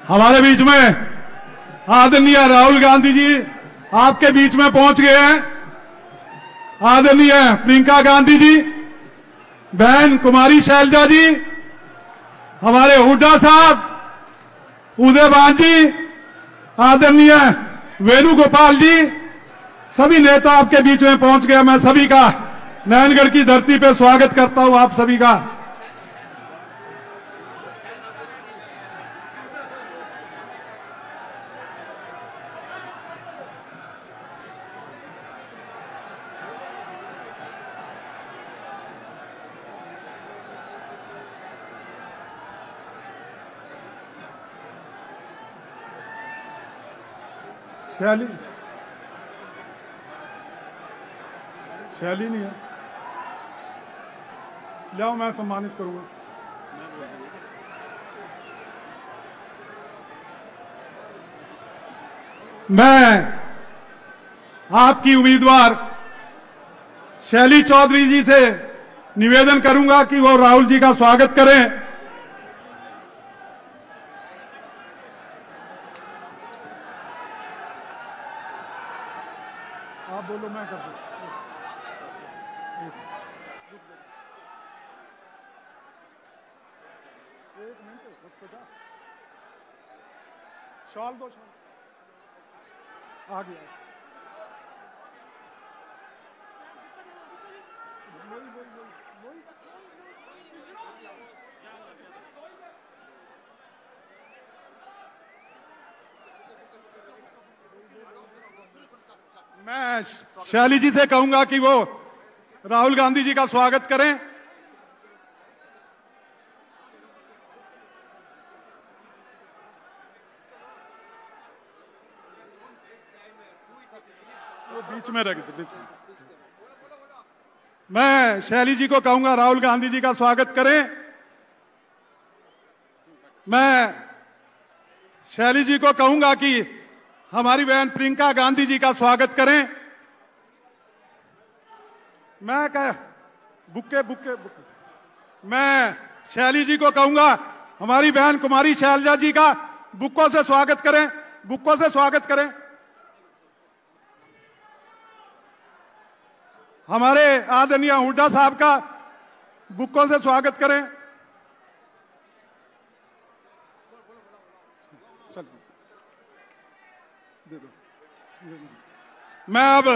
हमारे बीच में आदरणीय राहुल गांधी जी आपके बीच में पहुंच गए हैं। आदरणीय प्रियंका गांधी जी, बहन कुमारी शैलजा जी, हमारे हुड्डा साहब, उदयवान जी, आदरणीय वेणुगोपाल जी, सभी नेता आपके बीच में पहुंच गए। मैं सभी का नैनगढ़ की धरती पे स्वागत करता हूं, आप सभी का। शैली नहीं है, लाओ मैं सम्मानित करूंगा। मैं आपकी उम्मीदवार शैली चौधरी जी से निवेदन करूंगा कि वो राहुल जी का स्वागत करें। आप बोलो, मैं कर दूं। एक मिनट, शॉल दो, शॉल आ गया। मैं शैली जी से कहूंगा कि वो राहुल गांधी जी का स्वागत करें। वो बीच में रख दे। मैं शैली जी को कहूंगा राहुल गांधी जी का स्वागत करें। मैं शैली जी को कहूंगा कि हमारी बहन प्रियंका गांधी जी का स्वागत करें। मैं बुक्के बुक्के बुक्के मैं शैली जी को कहूंगा हमारी बहन कुमारी शैलजा जी का बुक्कों से स्वागत करें, बुक्कों से स्वागत करें। हमारे आदरणीय हुड्डा साहब का बुक्कों से स्वागत करें। मैं अब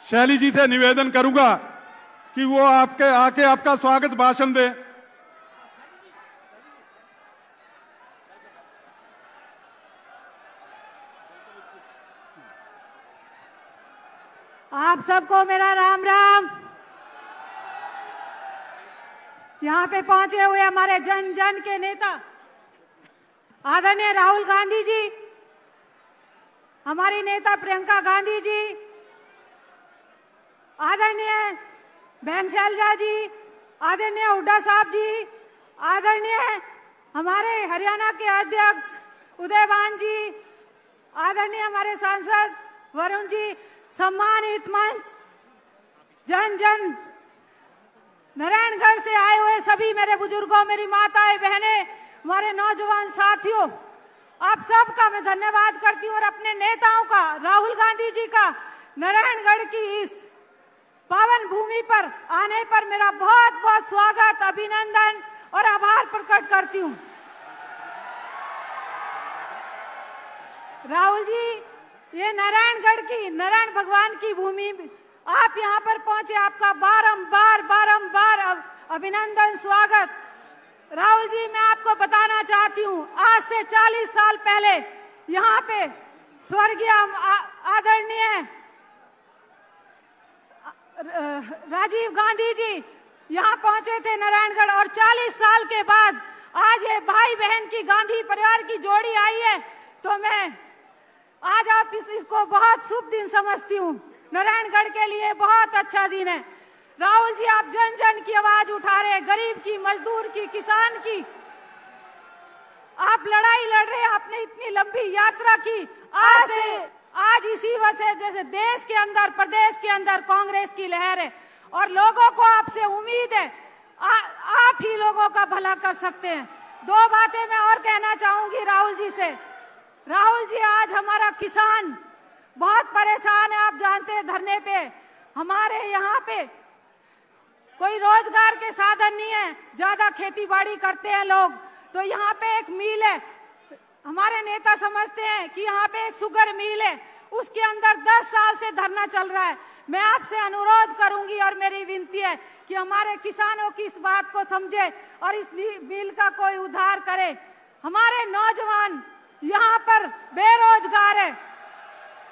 शैली जी से निवेदन करूंगा कि वो आके आपका स्वागत भाषण दें। आप सबको मेरा राम राम। यहाँ पे पहुंचे हुए हमारे जन जन के नेता आदरणीय राहुल गांधी जी, हमारी नेता प्रियंका गांधी जी, आदरणीय बहन शैलजा जी, आदरणीय हुड्डा साहब जी, आदरणीय हमारे हरियाणा के अध्यक्ष उदयवान जी, आदरणीय हमारे सांसद वरुण जी, सम्मानित मंच, जन जन नारायणगढ़ से आए हुए सभी मेरे बुजुर्गों, मेरी माताएं, बहनें, हमारे नौजवान साथियों, आप सबका मैं धन्यवाद करती हूँ और अपने नेताओं का, राहुल गांधी जी का नारायणगढ़ की इस पावन भूमि पर आने पर मेरा बहुत बहुत स्वागत, अभिनंदन और आभार प्रकट करती हूँ। राहुल जी, ये नारायणगढ़ की, नारायण भगवान की भूमि, आप यहाँ पर पहुंचे, आपका बारंबार बारंबार अभिनंदन, स्वागत। राहुल जी, मैं आपको बताना चाहती हूँ, आज से 40 साल पहले यहाँ पे स्वर्गीय आदरणीय राजीव गांधी जी यहाँ पहुंचे थे नारायणगढ़, और 40 साल के बाद आज ये भाई बहन की गांधी परिवार की जोड़ी आई है, तो मैं आज आप इसको बहुत शुभ दिन समझती हूँ। नारायणगढ़ के लिए बहुत अच्छा दिन है। राहुल जी, आप जन जन की आवाज उठा रहे, गरीब की, मजदूर की, किसान की। आप लड़ाई लड़ रहे, आपने इतनी लंबी यात्रा की। आज इसी वजह जैसे देश के अंदर, प्रदेश के अंदर कांग्रेस की लहर है और लोगों को आपसे उम्मीद है, आप ही लोगों का भला कर सकते हैं। दो बातें मैं और कहना चाहूंगी राहुल जी से। राहुल जी, आज हमारा किसान बहुत परेशान है, आप जानते हैं। धरने पे हमारे यहाँ पे कोई रोजगार के साधन नहीं है, ज्यादा खेती बाड़ी करते हैं लोग। तो यहाँ पे एक मिल है, हमारे नेता समझते हैं कि यहाँ पे एक शुगर मिल है, उसके अंदर 10 साल से धरना चल रहा है। मैं आपसे अनुरोध करूंगी और मेरी विनती है कि हमारे किसानों की इस बात को समझे और इस मिल का कोई उद्धार करे। हमारे नौजवान यहाँ पर बेरोजगार है।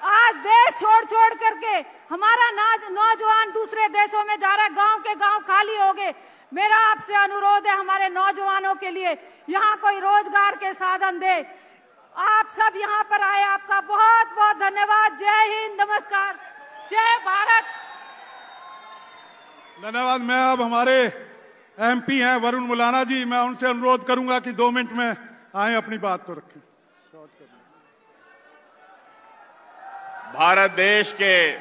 आज देश छोड़ छोड़ करके हमारा नौजवान दूसरे देशों में जा रहा है, गांव के गांव खाली हो गए। मेरा आपसे अनुरोध है, हमारे नौजवानों के लिए यहाँ कोई रोजगार के साधन दे। आप सब यहाँ पर आए, आपका बहुत बहुत धन्यवाद। जय हिंद, नमस्कार, जय भारत। धन्यवाद। मैं अब हमारे एमपी हैं वरुण मुलाना जी, मैं उनसे अनुरोध करूंगा कि 2 मिनट में आए, अपनी बात को रखें। भारत देश के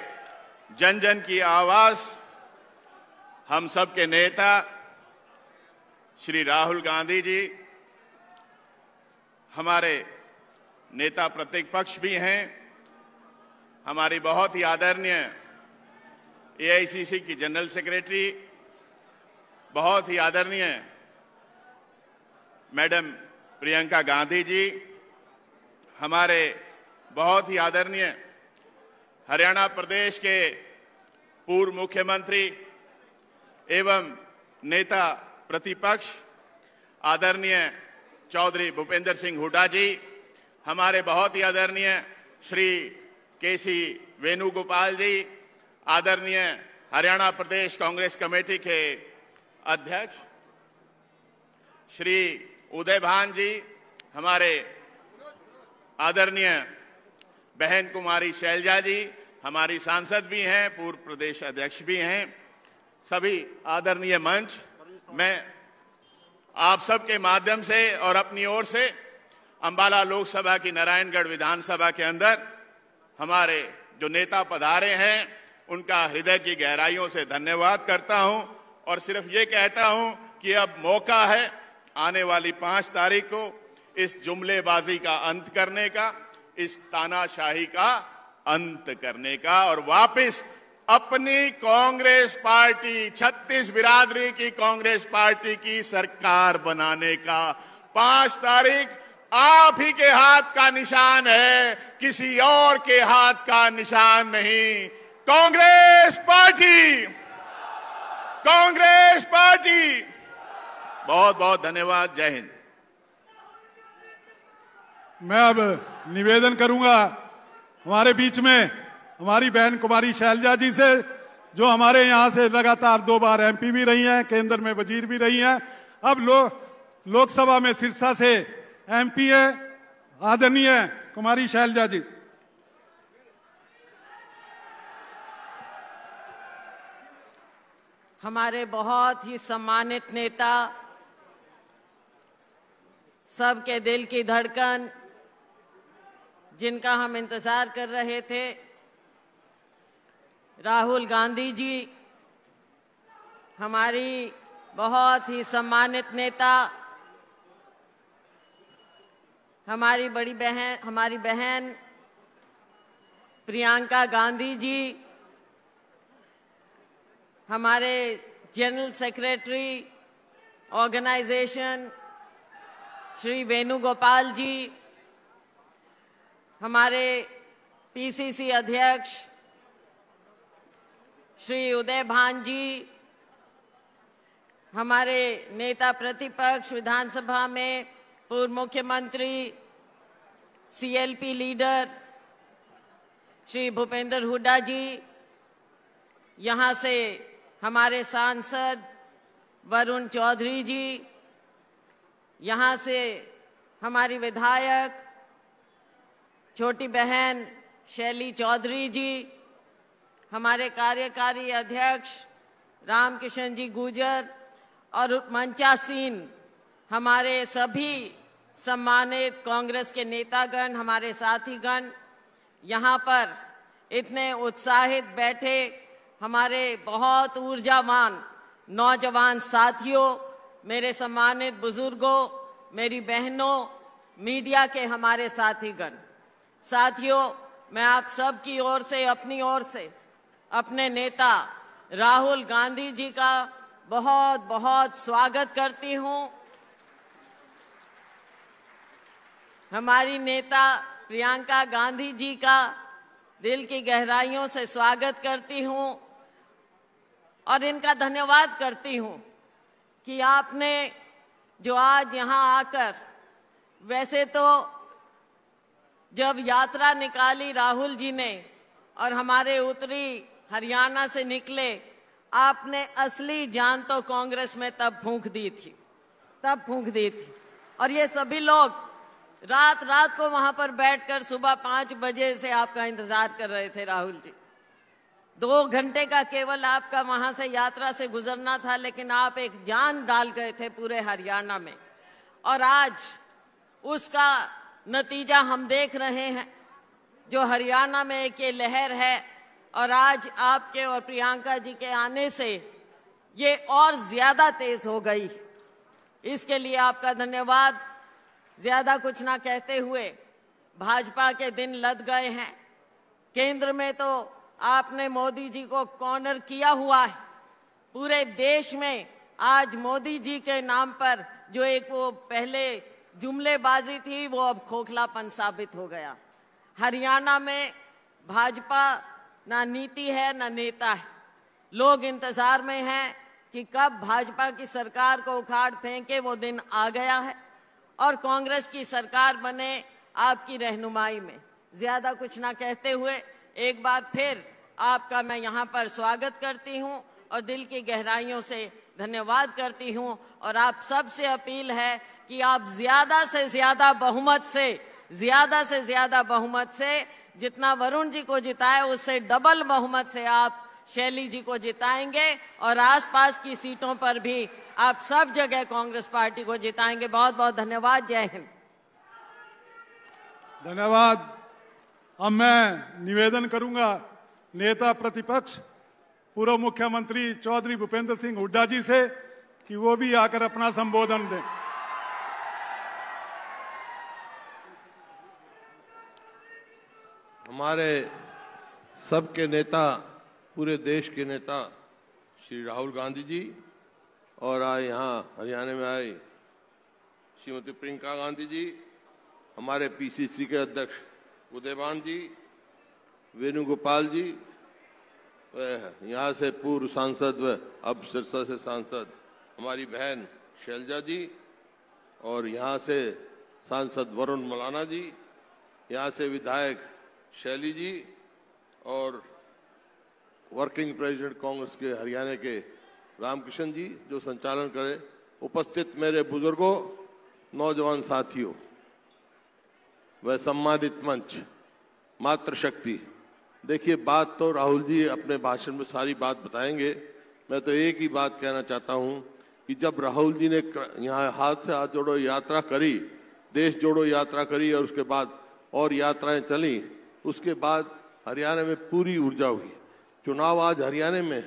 जन जन की आवाज, हम सब के नेता श्री राहुल गांधी जी, हमारे नेता प्रतिपक्ष भी हैं, हमारी बहुत ही आदरणीय एआईसीसी की जनरल सेक्रेटरी, बहुत ही आदरणीय मैडम प्रियंका गांधी जी, हमारे बहुत ही आदरणीय हरियाणा प्रदेश के पूर्व मुख्यमंत्री एवं नेता प्रतिपक्ष आदरणीय चौधरी भूपेंद्र सिंह हुड्डा जी, हमारे बहुत ही आदरणीय श्री केसी वेणुगोपाल जी, आदरणीय हरियाणा प्रदेश कांग्रेस कमेटी के अध्यक्ष श्री उदय भान जी, हमारे आदरणीय बहन कुमारी शैलजा जी, हमारी सांसद भी हैं, पूर्व प्रदेश अध्यक्ष भी हैं, सभी आदरणीय मंच, मैं आप सबके माध्यम से और अपनी ओर से अंबाला लोकसभा की नारायणगढ़ विधानसभा के अंदर हमारे जो नेता पधारे हैं उनका हृदय की गहराइयों से धन्यवाद करता हूं और सिर्फ ये कहता हूं कि अब मौका है आने वाली 5 तारीख को इस जुमलेबाजी का अंत करने का, इस तानाशाही का अंत करने का और वापस अपनी कांग्रेस पार्टी, 36 बिरादरी की कांग्रेस पार्टी की सरकार बनाने का। 5 तारीख आप ही के हाथ का निशान है, किसी और के हाथ का निशान नहीं। Congress party, Congress party. बहुत बहुत धन्यवाद। जय हिंद। मैं अब निवेदन करूंगा हमारे बीच में हमारी बहन कुमारी शैलजा जी से, जो हमारे यहां से लगातार 2 बार एमपी भी रही हैं, केंद्र में वजीर भी रही हैं, अब लोकसभा में सिरसा से एमपी है, आदरणीय कुमारी शैलजा जी। हमारे बहुत ही सम्मानित नेता, सबके दिल की धड़कन, जिनका हम इंतजार कर रहे थे, राहुल गांधी जी, हमारी बहुत ही सम्मानित नेता, हमारी बहन प्रियंका गांधी जी, हमारे general secretary organisation Shri Venugopal ji, हमारे पीसीसी अध्यक्ष श्री उदय भान जी, हमारे नेता प्रतिपक्ष विधानसभा में पूर्व मुख्यमंत्री सीएलपी लीडर श्री भूपेंद्र हुड्डा जी, यहाँ से हमारे सांसद वरुण चौधरी जी, यहाँ से हमारी विधायक छोटी बहन शैली चौधरी जी, हमारे कार्यकारी अध्यक्ष रामकिशन जी गुर्जर और मंचासीन हमारे सभी सम्मानित कांग्रेस के नेतागण, हमारे साथीगण, यहाँ पर इतने उत्साहित बैठे हमारे बहुत ऊर्जावान नौजवान साथियों, मेरे सम्मानित बुजुर्गों, मेरी बहनों, मीडिया के हमारे साथीगण, साथियों, मैं आप सब की ओर से, अपनी ओर से, अपने नेता राहुल गांधी जी का बहुत बहुत स्वागत करती हूँ। हमारी नेता प्रियंका गांधी जी का दिल की गहराइयों से स्वागत करती हूँ और इनका धन्यवाद करती हूँ कि आपने जो आज यहाँ आकर, वैसे तो जब यात्रा निकाली राहुल जी ने और हमारे उत्तरी हरियाणा से निकले, आपने असली जान तो कांग्रेस में तब फूंक दी थी। और ये सभी लोग रात रात को वहां पर बैठकर सुबह 5 बजे से आपका इंतजार कर रहे थे। राहुल जी, 2 घंटे का केवल आपका वहां से यात्रा से गुजरना था, लेकिन आप एक जान डाल गए थे पूरे हरियाणा में। और आज उसका नतीजा हम देख रहे हैं, जो हरियाणा में एक ये लहर है, और आज आपके और प्रियंका जी के आने से ये और ज्यादा तेज हो गई। इसके लिए आपका धन्यवाद। ज्यादा कुछ ना कहते हुए, भाजपा के दिन लद गए हैं। केंद्र में तो आपने मोदी जी को कॉर्नर किया हुआ है। पूरे देश में आज मोदी जी के नाम पर जो एक वो पहले जुमलेबाजी थी, वो अब खोखलापन साबित हो गया। हरियाणा में भाजपा ना नीति है ना नेता है। लोग इंतजार में हैं कि कब भाजपा की सरकार को उखाड़ फेंके, वो दिन आ गया है और कांग्रेस की सरकार बने आपकी रहनुमाई में। ज्यादा कुछ ना कहते हुए एक बार फिर आपका मैं यहाँ पर स्वागत करती हूँ और दिल की गहराइयों से धन्यवाद करती हूँ। और आप सबसे अपील है कि आप ज्यादा से ज्यादा बहुमत से जितना वरुण जी को जिताए, उससे डबल बहुमत से आप शैली जी को जिताएंगे और आसपास की सीटों पर भी आप सब जगह कांग्रेस पार्टी को जिताएंगे। बहुत बहुत धन्यवाद। जय हिंद। धन्यवाद। अब मैं निवेदन करूंगा नेता प्रतिपक्ष पूर्व मुख्यमंत्री चौधरी भूपेंद्र सिंह हुड्डा जी से कि वो भी आकर अपना संबोधन दें। हमारे सबके नेता, पूरे देश के नेता श्री राहुल गांधी जी और आए यहाँ हरियाणा में आए श्रीमती प्रियंका गांधी जी, हमारे पीसीसी के अध्यक्ष उदयवान जी, वेणुगोपाल जी, यहाँ से पूर्व सांसद व अब सिरसा से सांसद हमारी बहन शैलजा जी, और यहाँ से सांसद वरुण मलाना जी, यहाँ से विधायक शैली जी, और वर्किंग प्रेसिडेंट कांग्रेस के हरियाणा के रामकिशन जी जो संचालन करे, उपस्थित मेरे बुजुर्गों, नौजवान साथियों व सम्मानित मंच, मातृशक्ति। देखिए, बात तो राहुल जी अपने भाषण में सारी बात बताएंगे। मैं तो एक ही बात कहना चाहता हूं कि जब राहुल जी ने यहाँ हाथ से हाथ जोड़ो यात्रा करी, देश जोड़ो यात्रा करी, और उसके बाद और यात्राएं चली, उसके बाद हरियाणा में पूरी ऊर्जा हुई। चुनाव आज हरियाणा में,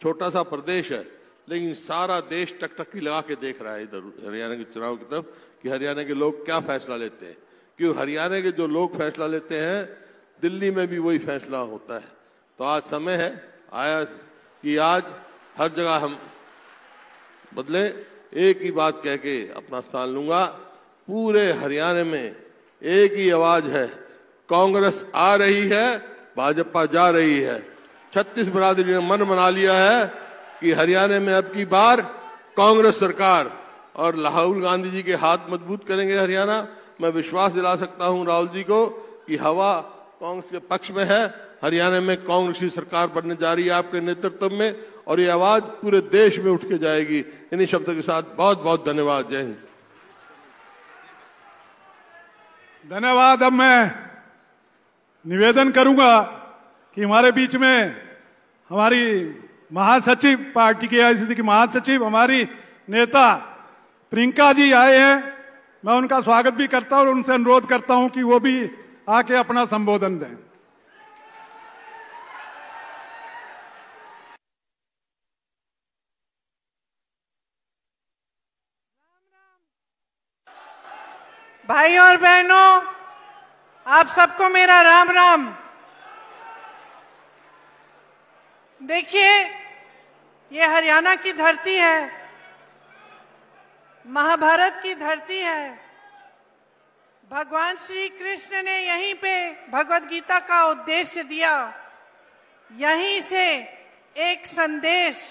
छोटा सा प्रदेश है, लेकिन सारा देश टकटकी लगा के देख रहा है इधर हरियाणा के चुनाव की तरफ कि हरियाणा के लोग क्या फैसला लेते हैं। क्यों हरियाणा के जो लोग फैसला लेते हैं, दिल्ली में भी वही फैसला होता है। तो आज समय है आया कि आज हर जगह हम बदले। एक ही बात कह के अपना स्थान लूंगा, पूरे हरियाणा में एक ही आवाज है, कांग्रेस आ रही है, भाजपा जा रही है। 36 बिरादरी ने मन बना लिया है कि हरियाणा में अब की बार कांग्रेस सरकार, और राहुल गांधी जी के हाथ मजबूत करेंगे हरियाणा। मैं विश्वास दिला सकता हूं राहुल जी को कि हवा कांग्रेस के पक्ष में है। हरियाणा में कांग्रेस की सरकार बनने जा रही है आपके नेतृत्व में, और ये आवाज पूरे देश में उठ के जाएगी। इन्हीं शब्दों के साथ बहुत बहुत धन्यवाद। जय हिंद। धन्यवाद। अब मैं निवेदन करूंगा कि हमारे बीच में हमारी महासचिव, पार्टी के आईसीसी की महासचिव, हमारी नेता प्रियंका जी आए हैं। मैं उनका स्वागत भी करता हूं और उनसे अनुरोध करता हूं कि वो भी आके अपना संबोधन दें। भाई और बहनों, आप सबको मेरा राम राम। देखिए, ये हरियाणा की धरती है, महाभारत की धरती है। भगवान श्री कृष्ण ने यहीं पे भगवत गीता का उद्देश्य दिया। यहीं से एक संदेश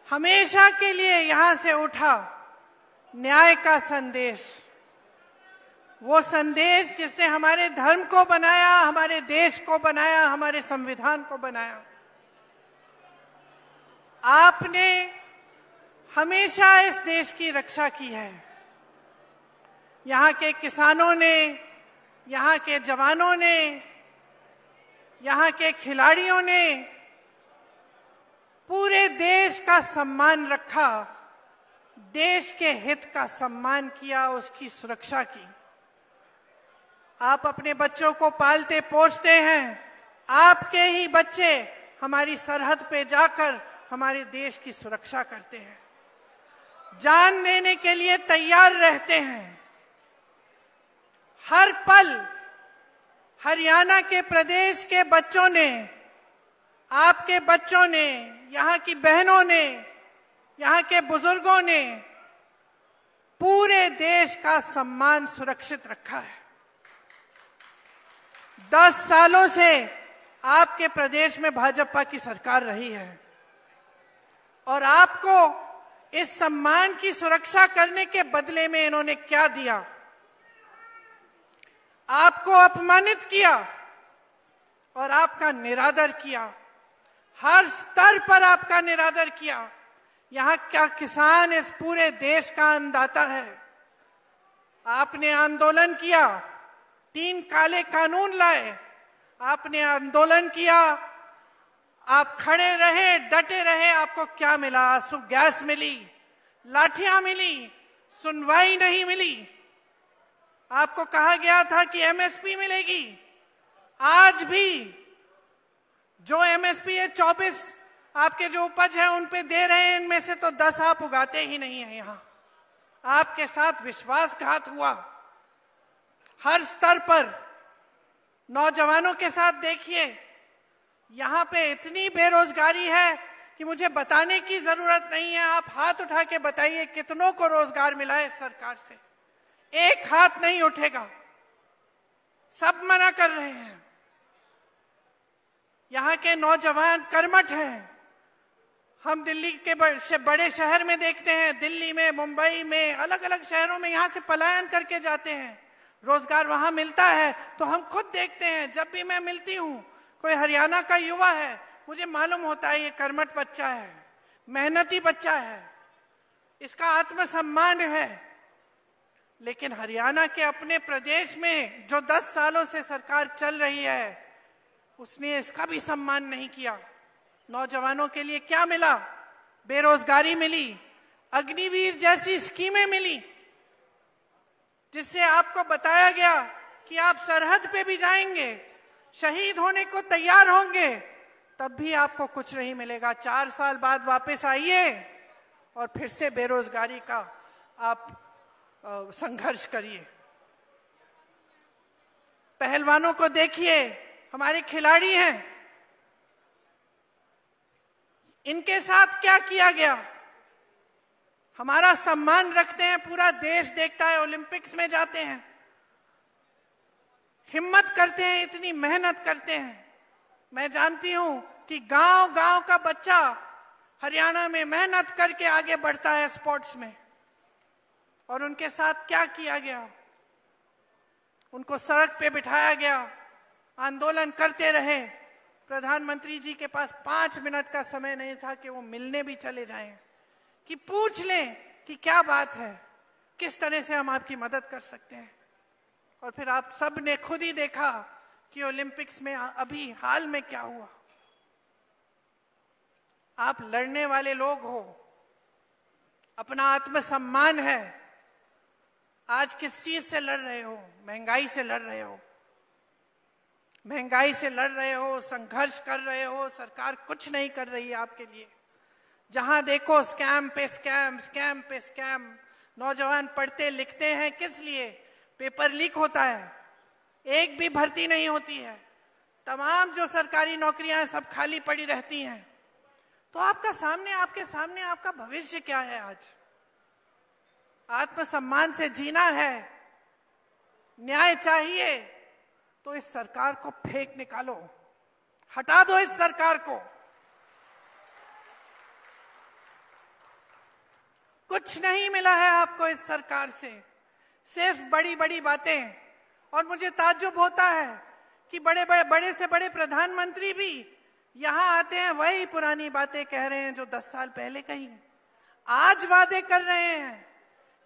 हमेशा के लिए यहां से उठा, न्याय का संदेश। वो संदेश जिसने हमारे धर्म को बनाया, हमारे देश को बनाया, हमारे संविधान को बनाया। आपने हमेशा इस देश की रक्षा की है। यहाँ के किसानों ने, यहाँ के जवानों ने, यहाँ के खिलाड़ियों ने पूरे देश का सम्मान रखा, देश के हित का सम्मान किया, उसकी सुरक्षा की। आप अपने बच्चों को पालते पोसते हैं, आपके ही बच्चे हमारी सरहद पे जाकर हमारे देश की सुरक्षा करते हैं, जान देने के लिए तैयार रहते हैं। हर पल हरियाणा के प्रदेश के बच्चों ने, आपके बच्चों ने, यहाँ की बहनों ने, यहाँ के बुजुर्गों ने पूरे देश का सम्मान सुरक्षित रखा है। 10 सालों से आपके प्रदेश में भाजपा की सरकार रही है और आपको इस सम्मान की सुरक्षा करने के बदले में इन्होंने क्या दिया? आपको अपमानित किया और आपका निरादर किया। हर स्तर पर आपका निरादर किया। यहाँ का किसान इस पूरे देश का अन्नदाता है। आपने आंदोलन किया, 3 काले कानून लाए, आपने आंदोलन किया, आप खड़े रहे, डटे रहे। आपको क्या मिला? आंसू गैस मिली, लाठियां मिली, सुनवाई नहीं मिली। आपको कहा गया था कि एमएसपी मिलेगी। आज भी जो एमएसपी है 24 आपके जो उपज है उन पे दे रहे हैं, इनमें से तो 10 आप उगाते ही नहीं है। यहाँ आपके साथ विश्वासघात हुआ हर स्तर पर। नौजवानों के साथ देखिए, यहाँ पे इतनी बेरोजगारी है कि मुझे बताने की जरूरत नहीं है। आप हाथ उठा के बताइए कितनों को रोजगार मिला है इस सरकार से। एक हाथ नहीं उठेगा, सब मना कर रहे हैं। यहाँ के नौजवान कर्मठ हैं। हम दिल्ली के बड़े शहर में देखते हैं, दिल्ली में, मुंबई में, अलग अलग शहरों में यहाँ से पलायन करके जाते हैं। रोजगार वहां मिलता है तो हम खुद देखते हैं। जब भी मैं मिलती हूँ कोई हरियाणा का युवा है, मुझे मालूम होता है ये कर्मठ बच्चा है, मेहनती बच्चा है, इसका आत्मसम्मान है। लेकिन हरियाणा के अपने प्रदेश में जो 10 सालों से सरकार चल रही है, उसने इसका भी सम्मान नहीं किया। नौजवानों के लिए क्या मिला? बेरोजगारी मिली, अग्निवीर जैसी स्कीमें मिली, जिससे आपको बताया गया कि आप सरहद पे भी जाएंगे, शहीद होने को तैयार होंगे, तब भी आपको कुछ नहीं मिलेगा। 4 साल बाद वापस आइए और फिर से बेरोजगारी का आप संघर्ष करिए। पहलवानों को देखिए, हमारे खिलाड़ी हैं, इनके साथ क्या किया गया? हमारा सम्मान रखते हैं, पूरा देश देखता है, ओलंपिक्स में जाते हैं, हिम्मत करते हैं, इतनी मेहनत करते हैं। मैं जानती हूं कि गांव गांव का बच्चा हरियाणा में मेहनत करके आगे बढ़ता है स्पोर्ट्स में। और उनके साथ क्या किया गया? उनको सड़क पे बिठाया गया, आंदोलन करते रहे। प्रधानमंत्री जी के पास 5 मिनट का समय नहीं था कि वो मिलने भी चले जाएं, कि पूछ लें कि क्या बात है, किस तरह से हम आपकी मदद कर सकते हैं। और फिर आप सब ने खुद ही देखा कि ओलंपिक्स में अभी हाल में क्या हुआ। आप लड़ने वाले लोग हो, अपना आत्मसम्मान है। आज किस चीज से लड़ रहे हो? महंगाई से लड़ रहे हो, महंगाई से लड़ रहे हो, संघर्ष कर रहे हो। सरकार कुछ नहीं कर रही है आपके लिए। जहां देखो स्कैम पे स्कैम, स्कैम पे स्कैम। नौजवान पढ़ते लिखते हैं किस लिए? पेपर लीक होता है, एक भी भर्ती नहीं होती है, तमाम जो सरकारी नौकरियां हैं सब खाली पड़ी रहती हैं। तो आपके सामने आपका भविष्य क्या है? आज आत्मसम्मान से जीना है, न्याय चाहिए, तो इस सरकार को फेंक निकालो, हटा दो इस सरकार को। कुछ नहीं मिला है आपको इस सरकार से, सिर्फ बड़ी बड़ी बातें। और मुझे ताज्जुब होता है कि बड़े से बड़े प्रधानमंत्री भी यहां आते हैं, वही पुरानी बातें कह रहे हैं जो 10 साल पहले कही। आज वादे कर रहे हैं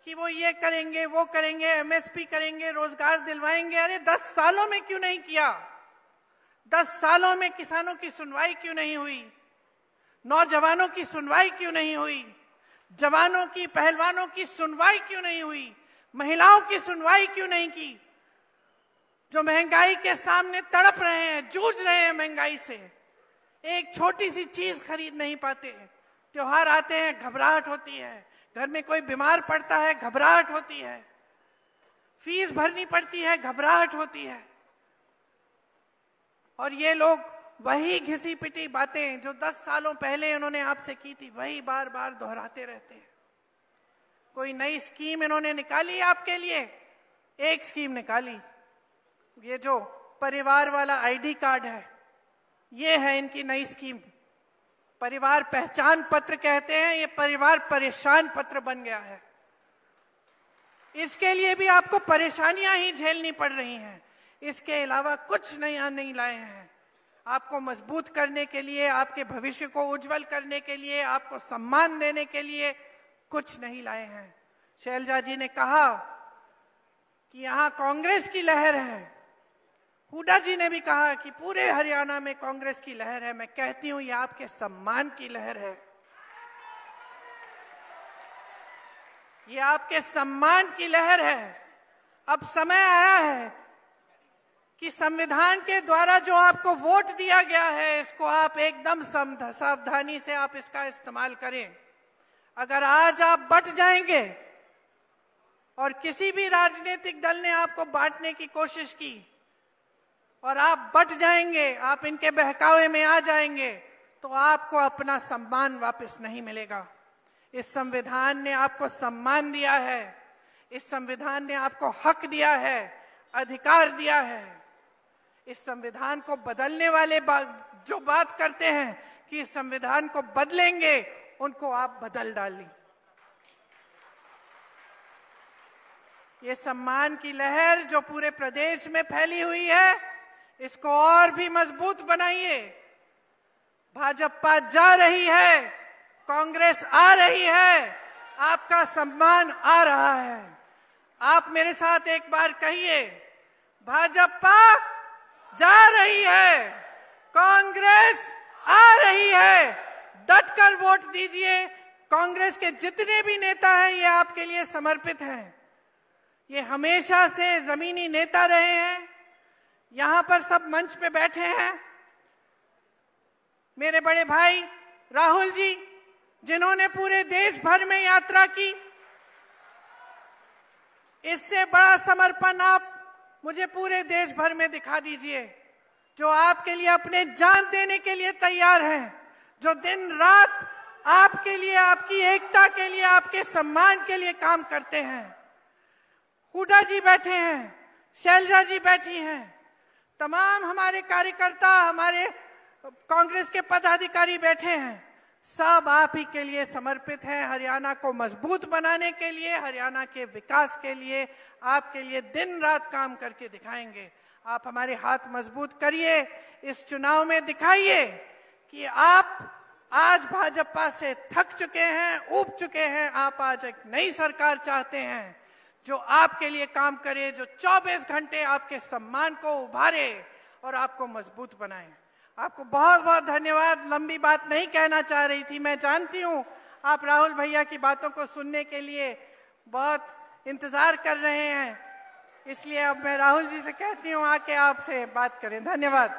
कि वो ये करेंगे, वो करेंगे, एमएसपी करेंगे, रोजगार दिलवाएंगे। अरे 10 सालों में क्यों नहीं किया? 10 सालों में किसानों की सुनवाई क्यों नहीं हुई? नौजवानों की सुनवाई क्यों नहीं हुई? जवानों की, पहलवानों की सुनवाई क्यों नहीं हुई? महिलाओं की सुनवाई क्यों नहीं की? जो महंगाई के सामने तड़प रहे हैं, जूझ रहे हैं महंगाई से, एक छोटी सी चीज खरीद नहीं पाते। त्योहार आते हैं, घबराहट होती है, घर में कोई बीमार पड़ता है, घबराहट होती है, फीस भरनी पड़ती है, घबराहट होती है। और ये लोग वही घिसी पिटी बातें जो 10 सालों पहले इन्होंने आपसे की थी, वही बार बार दोहराते रहते हैं। कोई नई स्कीम इन्होंने निकाली आपके लिए? एक स्कीम निकाली, ये जो परिवार वाला आईडी कार्ड है, ये है इनकी नई स्कीम। परिवार पहचान पत्र कहते हैं, ये परिवार परेशान पत्र बन गया है। इसके लिए भी आपको परेशानियां ही झेलनी पड़ रही हैं। इसके अलावा कुछ नया नहीं लाए हैं। आपको मजबूत करने के लिए, आपके भविष्य को उज्जवल करने के लिए, आपको सम्मान देने के लिए कुछ नहीं लाए हैं। शैलजा जी ने कहा कि यहां कांग्रेस की लहर है। हुड्डा जी ने भी कहा कि पूरे हरियाणा में कांग्रेस की लहर है। मैं कहती हूं ये आपके सम्मान की लहर है, ये आपके सम्मान की लहर है। अब समय आया है कि संविधान के द्वारा जो आपको वोट दिया गया है, इसको आप एकदम सावधानी से आप इसका इस्तेमाल करें। अगर आज आप बट जाएंगे और किसी भी राजनीतिक दल ने आपको बांटने की कोशिश की और आप बट जाएंगे, आप इनके बहकावे में आ जाएंगे, तो आपको अपना सम्मान वापस नहीं मिलेगा। इस संविधान ने आपको सम्मान दिया है, इस संविधान ने आपको हक दिया है, अधिकार दिया है। इस संविधान को बदलने वाले जो बात करते हैं कि इस संविधान को बदलेंगे, उनको आप बदल डालिए। ये सम्मान की लहर जो पूरे प्रदेश में फैली हुई है, इसको और भी मजबूत बनाइए। भाजपा जा रही है, कांग्रेस आ रही है, आपका सम्मान आ रहा है। आप मेरे साथ एक बार कहिए, भाजपा जा रही है, कांग्रेस आ रही है। डटकर वोट दीजिए। कांग्रेस के जितने भी नेता हैं, ये आपके लिए समर्पित हैं। ये हमेशा से जमीनी नेता रहे हैं, यहां पर सब मंच पे बैठे हैं। मेरे बड़े भाई राहुल जी, जिन्होंने पूरे देश भर में यात्रा की, इससे बड़ा समर्पण आप मुझे पूरे देश भर में दिखा दीजिए। जो आपके लिए अपने जान देने के लिए तैयार हैं, जो दिन रात आपके लिए, आपकी एकता के लिए, आपके सम्मान के लिए काम करते हैं। हुड्डा जी बैठे हैं, शैलजा जी बैठी हैं, तमाम हमारे कार्यकर्ता, हमारे कांग्रेस के पदाधिकारी बैठे हैं। सब आप ही के लिए समर्पित हैं। हरियाणा को मजबूत बनाने के लिए, हरियाणा के विकास के लिए, आपके लिए दिन रात काम करके दिखाएंगे। आप हमारे हाथ मजबूत करिए। इस चुनाव में दिखाइए कि आप आज भाजपा से थक चुके हैं, ऊब चुके हैं। आप आज एक नई सरकार चाहते हैं जो आपके लिए काम करे, जो 24 घंटे आपके सम्मान को उभारे और आपको मजबूत बनाए। आपको बहुत बहुत धन्यवाद। लंबी बात नहीं कहना चाह रही थी, मैं जानती हूँ आप राहुल भैया की बातों को सुनने के लिए बहुत इंतजार कर रहे हैं, इसलिए अब मैं राहुल जी से कहती हूँ आके आपसे बात करें। धन्यवाद।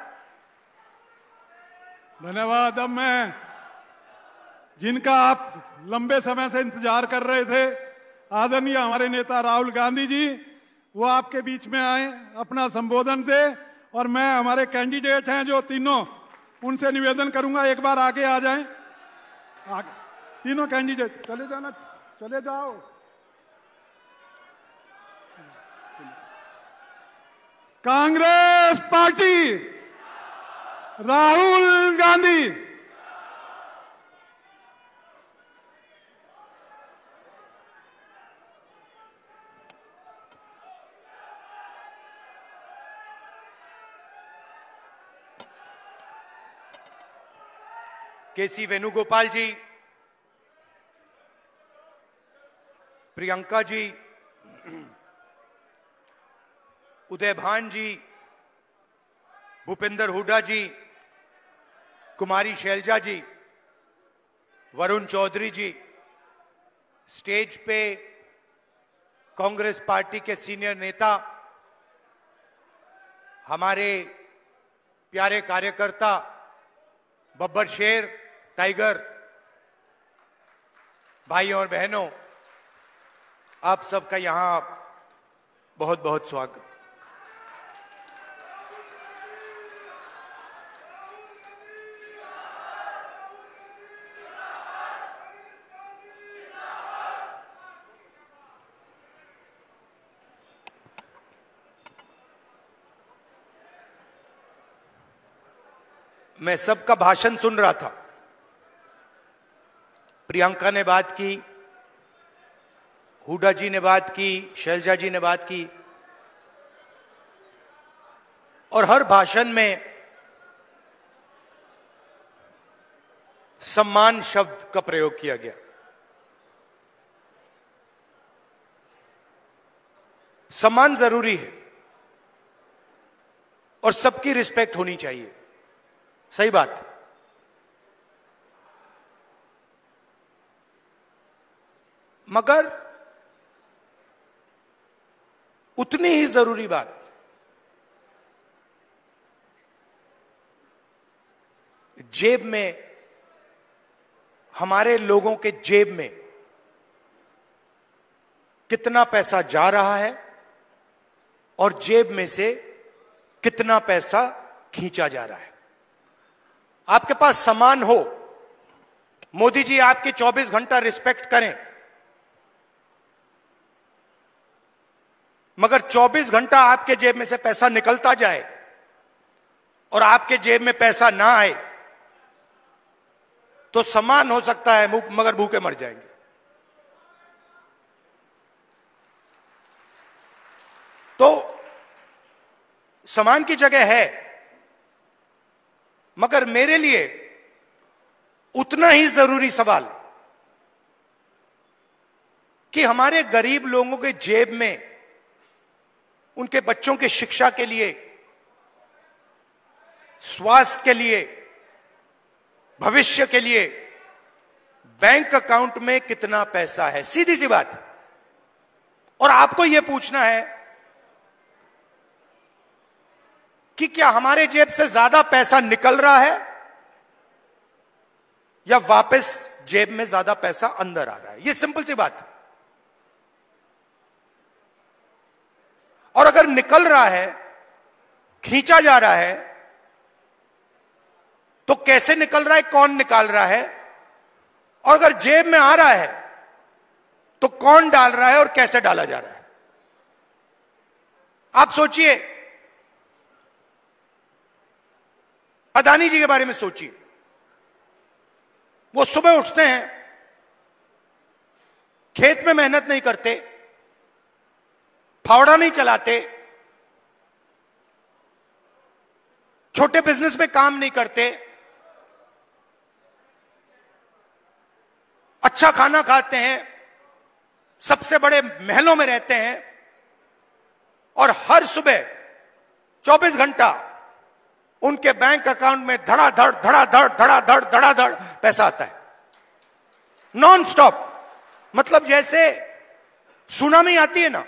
धन्यवाद। अब मैं जिनका आप लंबे समय से इंतजार कर रहे थे, आदरणीय हमारे नेता राहुल गांधी जी, वो आपके बीच में आए, अपना संबोधन दे। और मैं हमारे कैंडिडेट हैं जो तीनों, उनसे निवेदन करूंगा एक बार आगे आ जाएं। तीनों कैंडिडेट चले जाना, चले जाओ। कांग्रेस पार्टी, राहुल गांधी। केसी वेणुगोपाल जी, प्रियंका जी, उदय भान जी, भूपेंद्र हुड्डा जी, कुमारी शैलजा जी, वरुण चौधरी जी, स्टेज पे कांग्रेस पार्टी के सीनियर नेता, हमारे प्यारे कार्यकर्ता बब्बर शेर, टाइगर, भाइयों और बहनों, आप सबका यहां बहुत बहुत स्वागत। मैं सबका भाषण सुन रहा था। प्रियंका ने बात की, हुड्डा जी ने बात की, शैलजा जी ने बात की, और हर भाषण में सम्मान शब्द का प्रयोग किया गया। सम्मान जरूरी है और सबकी रिस्पेक्ट होनी चाहिए, सही बात। मगर उतनी ही जरूरी बात जेब में, हमारे लोगों के जेब में कितना पैसा जा रहा है और जेब में से कितना पैसा खींचा जा रहा है। आपके पास सामान हो, मोदी जी आपकी 24 घंटा रिस्पेक्ट करें, मगर 24 घंटा आपके जेब में से पैसा निकलता जाए और आपके जेब में पैसा ना आए तो सामान हो सकता है मगर भूखे मर जाएंगे। तो सामान की जगह है, मगर मेरे लिए उतना ही जरूरी सवाल कि हमारे गरीब लोगों के जेब में उनके बच्चों की शिक्षा के लिए, स्वास्थ्य के लिए, भविष्य के लिए बैंक अकाउंट में कितना पैसा है, सीधी सी बात। और आपको यह पूछना है कि क्या हमारे जेब से ज्यादा पैसा निकल रहा है या वापस जेब में ज्यादा पैसा अंदर आ रहा है। यह सिंपल सी बात। और अगर निकल रहा है, खींचा जा रहा है, तो कैसे निकल रहा है, कौन निकाल रहा है, और अगर जेब में आ रहा है तो कौन डाल रहा है और कैसे डाला जा रहा है। आप सोचिए, अदानी जी के बारे में सोचिए। वो सुबह उठते हैं, खेत में मेहनत नहीं करते, फावड़ा नहीं चलाते, छोटे बिजनेस में काम नहीं करते, अच्छा खाना खाते हैं, सबसे बड़े महलों में रहते हैं और हर सुबह 24 घंटा उनके बैंक अकाउंट में धड़ाधड़ धड़ाधड़ धड़ाधड़ धड़ाधड़ पैसा आता है, नॉन स्टॉप। मतलब जैसे सुनामी आती है ना,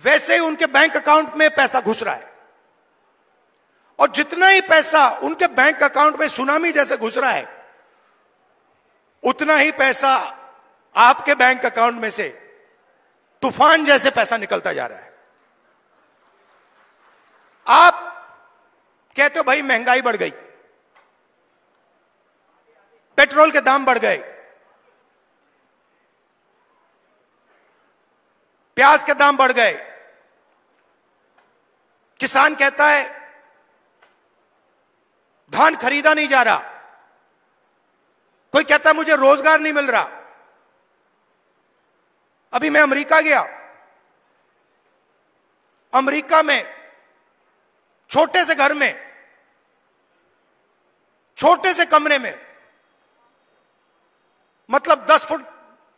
वैसे ही उनके बैंक अकाउंट में पैसा घुस रहा है। और जितना ही पैसा उनके बैंक अकाउंट में सुनामी जैसे घुस रहा है, उतना ही पैसा आपके बैंक अकाउंट में से तूफान जैसे पैसा निकलता जा रहा है। आप कहते हो भाई महंगाई बढ़ गई, पेट्रोल के दाम बढ़ गए, प्याज के दाम बढ़ गए। किसान कहता है धान खरीदा नहीं जा रहा, कोई कहता है मुझे रोजगार नहीं मिल रहा। अभी मैं अमेरिका गया, अमेरिका में छोटे से घर में, छोटे से कमरे में, मतलब 10 फुट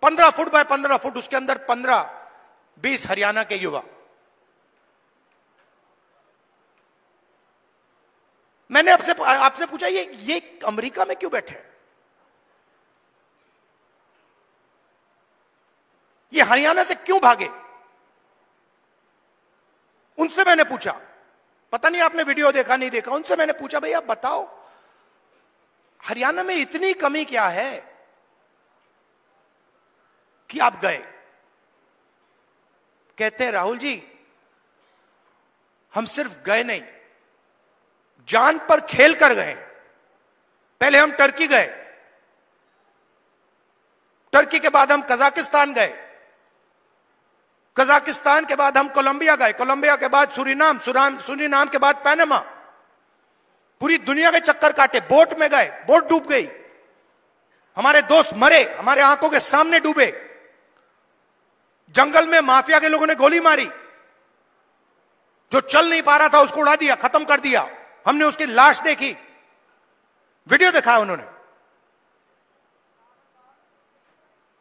15 फुट बाय 15 फुट, उसके अंदर 15-20 हरियाणा के युवा। मैंने आपसे पूछा ये अमेरिका में क्यों बैठे हैं? ये हरियाणा से क्यों भागे? उनसे मैंने पूछा, पता नहीं आपने वीडियो देखा नहीं देखा, उनसे मैंने पूछा भाई आप बताओ हरियाणा में इतनी कमी क्या है कि आप गए? कहते हैं राहुल जी हम सिर्फ गए नहीं, जान पर खेल कर गए। पहले हम टर्की गए, टर्की के बाद हम कजाकिस्तान गए, कजाकिस्तान के बाद हम कोलंबिया गए, कोलंबिया के बाद सूरीनाम, सूरीनाम के बाद पैनामा। पूरी दुनिया के चक्कर काटे, बोट में गए, बोट डूब गई, हमारे दोस्त मरे, हमारे आंखों के सामने डूबे। जंगल में माफिया के लोगों ने गोली मारी, जो चल नहीं पा रहा था उसको उड़ा दिया, खत्म कर दिया। हमने उसकी लाश देखी, वीडियो दिखाया उन्होंने।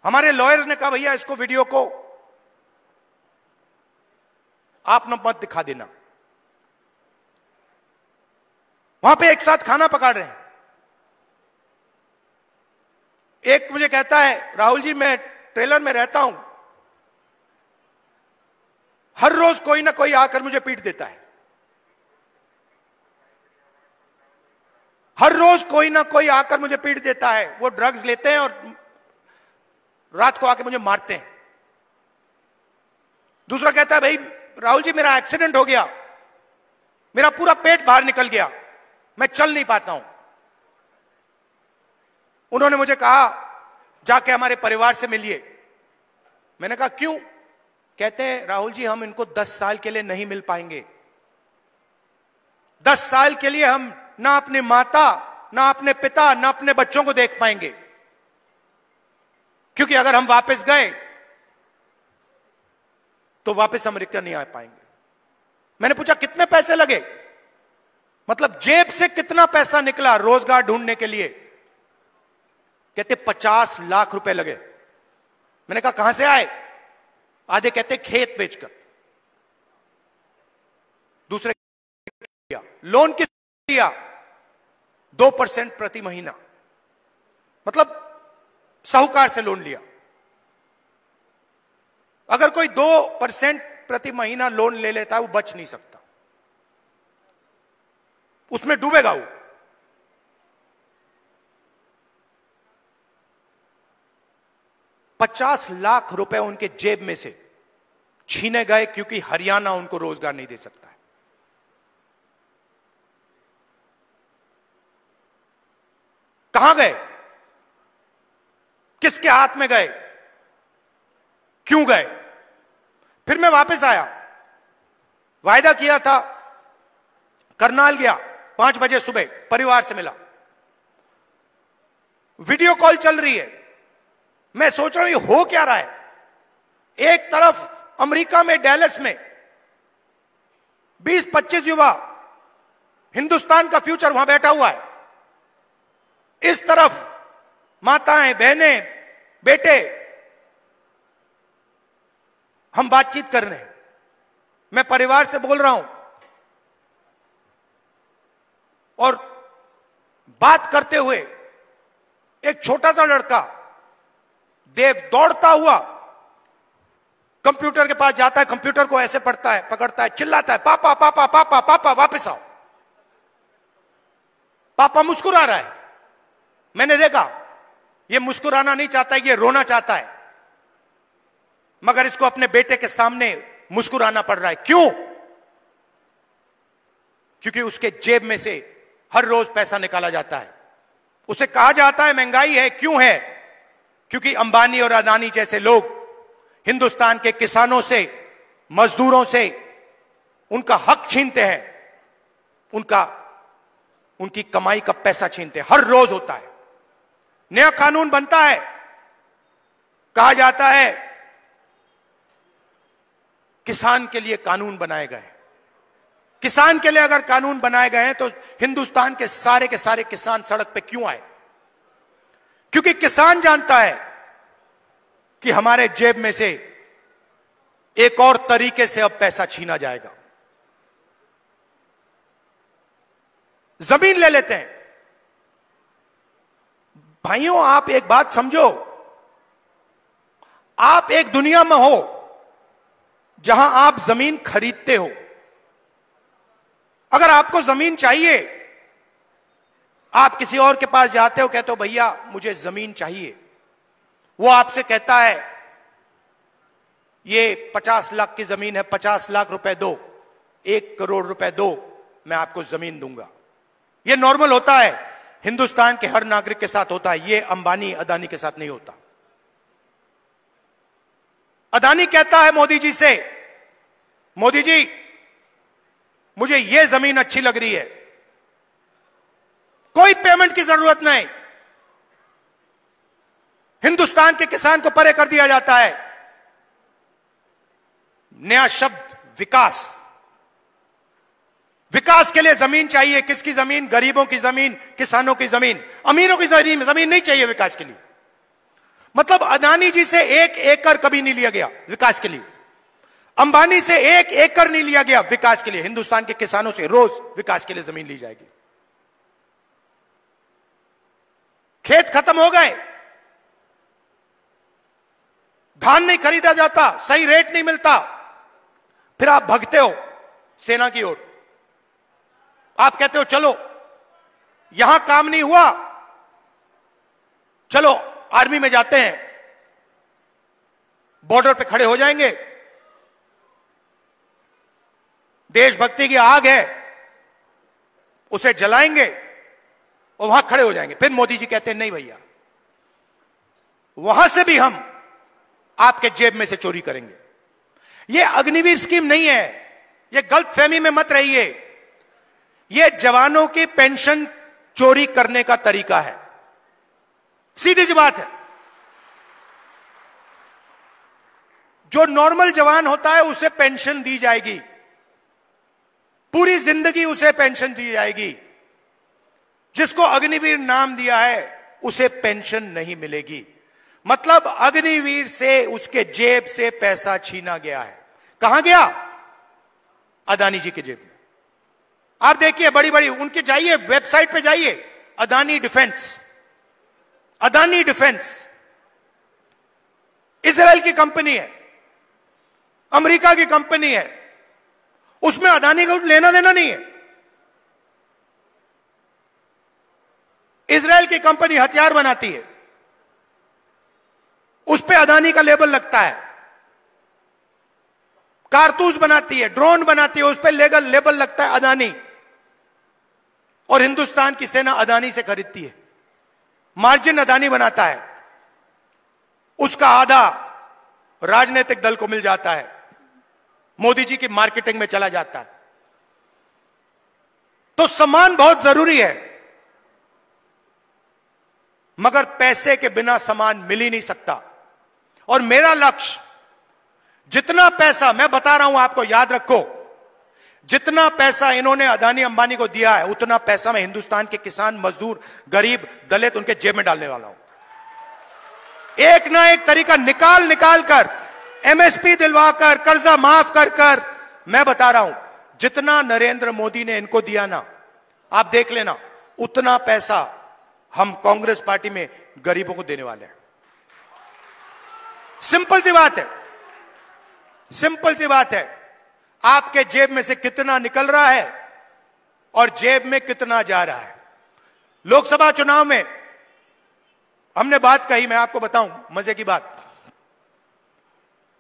हमारे लॉयर्स ने कहा भैया इसको वीडियो को आप न मत दिखा देना। वहां पे एक साथ खाना पका रहे हैं। एक मुझे कहता है राहुल जी मैं ट्रेलर में रहता हूं, हर रोज कोई ना कोई आकर मुझे पीट देता है, हर रोज कोई ना कोई आकर मुझे पीट देता है। वो ड्रग्स लेते हैं और रात को आके मुझे मारते हैं। दूसरा कहता है भाई राहुल जी मेरा एक्सीडेंट हो गया, मेरा पूरा पेट बाहर निकल गया, मैं चल नहीं पाता हूं। उन्होंने मुझे कहा जाके हमारे परिवार से मिलिए। मैंने कहा क्यों? कहते हैं राहुल जी हम इनको 10 साल के लिए नहीं मिल पाएंगे। 10 साल के लिए हम ना अपने माता, ना अपने पिता, ना अपने बच्चों को देख पाएंगे, क्योंकि अगर हम वापस गए तो वापस अमेरिका नहीं आ पाएंगे। मैंने पूछा कितने पैसे लगे, मतलब जेब से कितना पैसा निकला रोजगार ढूंढने के लिए? कहते 50 लाख रुपए लगे। मैंने कहा कहां से आए? आधे कहते खेत बेचकर, दूसरे लोन किस दिया 2% प्रति महीना, मतलब साहूकार से लोन लिया। अगर कोई 2% प्रति महीना लोन ले लेता है वो बच नहीं सकता, उसमें डूबेगा वो। $50 लाख रुपए उनके जेब में से छीने गए क्योंकि हरियाणा उनको रोजगार नहीं दे सकता है। कहां गए? किसके हाथ में गए? क्यों गए? फिर मैं वापस आया, वायदा किया था, करनाल गया, 5 बजे सुबह परिवार से मिला, वीडियो कॉल चल रही है। मैं सोच रहा हूं ये हो क्या रहा है? एक तरफ अमेरिका में डैलस में 20-25 युवा, हिंदुस्तान का फ्यूचर वहां बैठा हुआ है, इस तरफ माताएं, बहनें, बेटे, हम बातचीत कर रहे हैं। मैं परिवार से बोल रहा हूं और बात करते हुए एक छोटा सा लड़का देव दौड़ता हुआ कंप्यूटर के पास जाता है, कंप्यूटर को ऐसे पढ़ता है, पकड़ता है, चिल्लाता है, पापा पापा पापा पापा वापस आओ। पापा मुस्कुरा रहा है। मैंने देखा ये मुस्कुराना नहीं चाहता, ये रोना चाहता है, मगर इसको अपने बेटे के सामने मुस्कुराना पड़ रहा है। क्यों? क्योंकि उसके जेब में से हर रोज पैसा निकाला जाता है। उसे कहा जाता है महंगाई है। क्यों है? क्योंकि अंबानी और अदानी जैसे लोग हिंदुस्तान के किसानों से, मजदूरों से उनका हक छीनते हैं, उनकी कमाई का पैसा छीनते हैं। हर रोज होता है। नया कानून बनता है, कहा जाता है किसान के लिए कानून बनाए गए। किसान के लिए अगर कानून बनाए गए हैं तो हिंदुस्तान के सारे किसान सड़क पे क्यों आए? क्योंकि किसान जानता है कि हमारे जेब में से एक और तरीके से अब पैसा छीना जाएगा। जमीन ले लेते हैं। भाइयों, आप एक बात समझो, आप एक दुनिया में हो जहां आप जमीन खरीदते हो। अगर आपको जमीन चाहिए, आप किसी और के पास जाते हो, कहते हो भैया मुझे जमीन चाहिए। वो आपसे कहता है ये 50 लाख की जमीन है, 50 लाख रुपए दो, 1 करोड़ रुपए दो, मैं आपको जमीन दूंगा। ये नॉर्मल होता है, हिंदुस्तान के हर नागरिक के साथ होता है। ये अंबानी अदानी के साथ नहीं होता। अदानी कहता है मोदी जी से, मोदी जी मुझे ये जमीन अच्छी लग रही है, कोई पेमेंट की जरूरत नहीं। हिंदुस्तान के किसान को परे कर दिया जाता है। नया शब्द विकास। विकास के लिए जमीन चाहिए। किसकी जमीन? गरीबों की जमीन, किसानों की जमीन। अमीरों की जमीन नहीं चाहिए विकास के लिए। मतलब अदानी जी से 1 एकड़ कभी नहीं लिया गया विकास के लिए। अंबानी से 1 एकड़ नहीं लिया गया विकास के लिए। हिंदुस्तान के किसानों से रोज विकास के लिए जमीन ली जाएगी। खेत खत्म हो गए, धान नहीं खरीदा जाता, सही रेट नहीं मिलता, फिर आप भगते हो सेना की ओर। आप कहते हो चलो यहां काम नहीं हुआ, चलो आर्मी में जाते हैं, बॉर्डर पे खड़े हो जाएंगे, देशभक्ति की आग है उसे जलाएंगे और वहां खड़े हो जाएंगे। फिर मोदी जी कहते हैं नहीं भैया, वहां से भी हम आपके जेब में से चोरी करेंगे। यह अग्निवीर स्कीम नहीं है, यह गलतफहमी में मत रहिए। यह जवानों की पेंशन चोरी करने का तरीका है। सीधी सी बात है। जो नॉर्मल जवान होता है उसे पेंशन दी जाएगी, पूरी जिंदगी उसे पेंशन दी जाएगी। जिसको अग्निवीर नाम दिया है उसे पेंशन नहीं मिलेगी। मतलब अग्निवीर से उसके जेब से पैसा छीना गया है। कहां गया? अदानी जी के जेब में। आप देखिए बड़ी बड़ी उनके, जाइए वेबसाइट पे जाइए, Adani defence, Adani defence Israel की कंपनी है, अमेरिका की कंपनी है, उसमें अदानी को लेना देना नहीं है। इजराइल की कंपनी हथियार बनाती है, उस पे अदानी का लेबल लगता है। कारतूस बनाती है, ड्रोन बनाती है, उस पे लेबल लगता है अदानी। और हिंदुस्तान की सेना अदानी से खरीदती है, मार्जिन अदानी बनाता है, उसका आधा राजनीतिक दल को मिल जाता है, मोदी जी की मार्केटिंग में चला जाता है। तो सम्मान बहुत जरूरी है, मगर पैसे के बिना सम्मान मिल ही नहीं सकता। और मेरा लक्ष्य, जितना पैसा मैं बता रहा हूं आपको, याद रखो, जितना पैसा इन्होंने अदानी अंबानी को दिया है उतना पैसा मैं हिंदुस्तान के किसान, मजदूर, गरीब, दलित उनके जेब में डालने वाला हूं। एक ना एक तरीका निकाल कर, एमएसपी दिलवाकर, कर्जा माफ कर मैं बता रहा हूं, जितना नरेंद्र मोदी ने इनको दिया ना, आप देख लेना, उतना पैसा हम कांग्रेस पार्टी में गरीबों को देने वाले हैं। सिंपल सी बात है, सिंपल सी बात है। आपके जेब में से कितना निकल रहा है और जेब में कितना जा रहा है। लोकसभा चुनाव में हमने बात कही, मैं आपको बताऊं मजे की बात।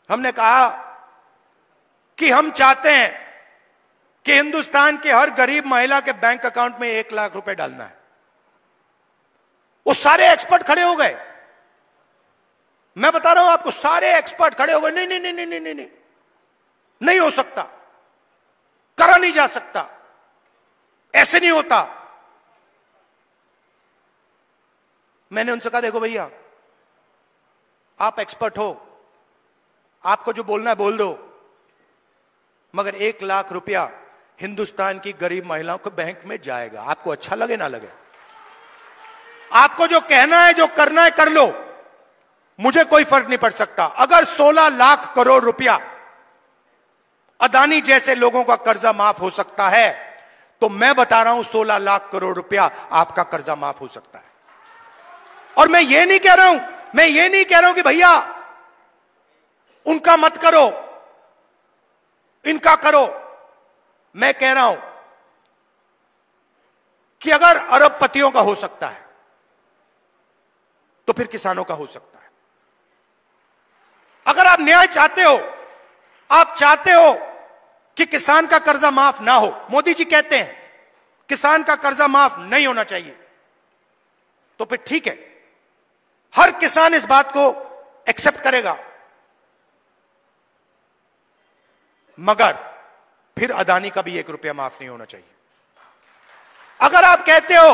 हमने कहा कि हम चाहते हैं कि हिंदुस्तान के हर गरीब महिला के बैंक अकाउंट में 1 लाख रुपए डालना है। वो सारे एक्सपर्ट खड़े हो गए, मैं बता रहा हूं आपको, सारे एक्सपर्ट खड़े हो गए, नहीं नहीं नहीं नहीं नहीं नहीं, नहीं हो सकता, करा नहीं जा सकता, ऐसे नहीं होता। मैंने उनसे कहा देखो भैया, आप एक्सपर्ट हो, आपको जो बोलना है बोल दो, मगर 1 लाख रुपया हिंदुस्तान की गरीब महिलाओं को बैंक में जाएगा। आपको अच्छा लगे ना लगे, आपको जो कहना है जो करना है कर लो, मुझे कोई फर्क नहीं पड़ सकता। अगर 16 लाख करोड़ रुपया अदानी जैसे लोगों का कर्जा माफ हो सकता है, तो मैं बता रहा हूं 16 लाख करोड़ रुपया आपका कर्जा माफ हो सकता है। और मैं ये नहीं कह रहा हूं, मैं ये नहीं कह रहा हूं कि भैया उनका मत करो, इनका करो। मैं कह रहा हूं कि अगर अरबपतियों का हो सकता है तो फिर किसानों का हो सकता है। अगर आप न्याय चाहते हो, आप चाहते हो कि किसान का कर्जा माफ ना हो, मोदी जी कहते हैं किसान का कर्जा माफ नहीं होना चाहिए, तो फिर ठीक है, हर किसान इस बात को एक्सेप्ट करेगा, मगर फिर अदानी का भी 1 रुपया माफ नहीं होना चाहिए। अगर आप कहते हो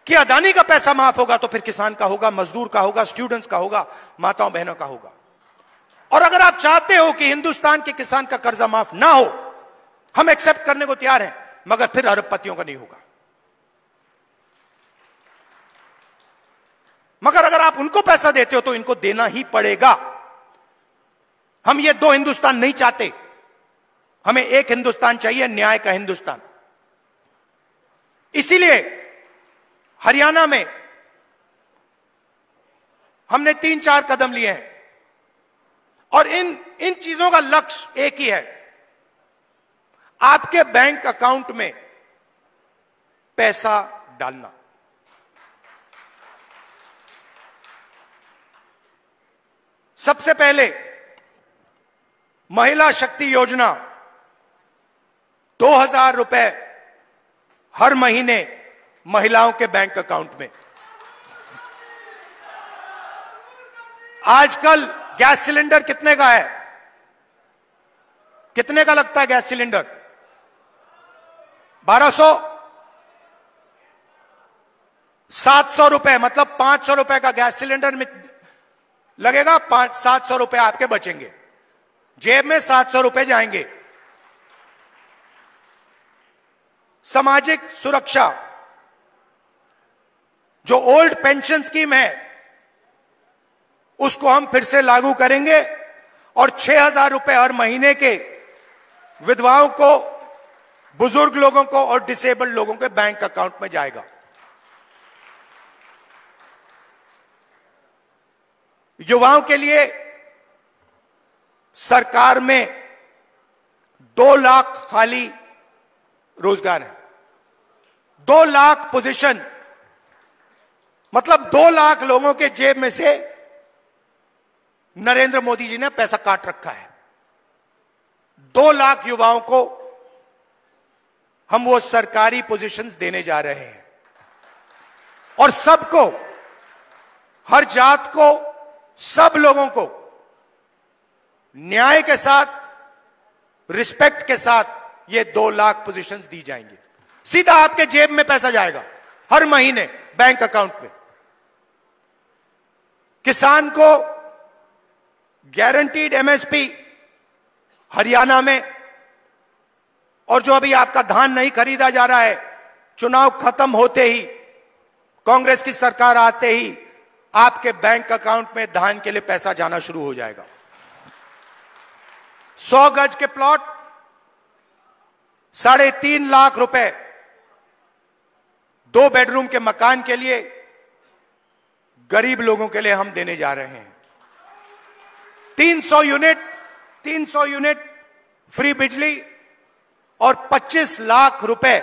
कि अदानी का पैसा माफ होगा, तो फिर किसान का होगा, मजदूर का होगा, स्टूडेंट्स का होगा, माताओं बहनों का होगा। और अगर आप चाहते हो कि हिंदुस्तान के किसान का कर्जा माफ ना हो, हम एक्सेप्ट करने को तैयार हैं, मगर फिर अरबपतियों का नहीं होगा। मगर अगर आप उनको पैसा देते हो तो इनको देना ही पड़ेगा। हम ये 2 हिंदुस्तान नहीं चाहते, हमें एक हिंदुस्तान चाहिए, न्याय का हिंदुस्तान। इसीलिए हरियाणा में हमने 3-4 कदम लिए हैं, और इन चीजों का लक्ष्य एक ही है, आपके बैंक अकाउंट में पैसा डालना। सबसे पहले महिला शक्ति योजना, 2000 रुपए हर महीने महिलाओं के बैंक अकाउंट में। आजकल गैस सिलेंडर कितने का है? कितने का लगता है गैस सिलेंडर? 1200, 700 रुपए, मतलब 500 रुपए का गैस सिलेंडर में लगेगा, 700 रुपए आपके बचेंगे, जेब में 700 रुपए जाएंगे। सामाजिक सुरक्षा, जो ओल्ड पेंशन स्कीम है, उसको हम फिर से लागू करेंगे, और 6000 रुपए हर महीने के विधवाओं को, बुजुर्ग लोगों को और डिसेबल्ड लोगों के बैंक अकाउंट में जाएगा। युवाओं के लिए सरकार में 2 लाख खाली रोजगार है, 2 लाख पोजीशन, मतलब 2 लाख लोगों के जेब में से नरेंद्र मोदी जी ने पैसा काट रखा है। 2 लाख युवाओं को हम वो सरकारी पोजीशंस देने जा रहे हैं, और सबको, हर जात को, सब लोगों को न्याय के साथ, रिस्पेक्ट के साथ ये 2 लाख पोजीशंस दी जाएंगी। सीधा आपके जेब में पैसा जाएगा हर महीने बैंक अकाउंट में। किसान को गारंटीड एमएसपी हरियाणा में, और जो अभी आपका धान नहीं खरीदा जा रहा है, चुनाव खत्म होते ही, कांग्रेस की सरकार आते ही आपके बैंक अकाउंट में धान के लिए पैसा जाना शुरू हो जाएगा। 100 गज के प्लॉट 3.5 लाख रुपए 2 बेडरूम के मकान के लिए गरीब लोगों के लिए हम देने जा रहे हैं 300 यूनिट फ्री बिजली और 25 लाख रुपए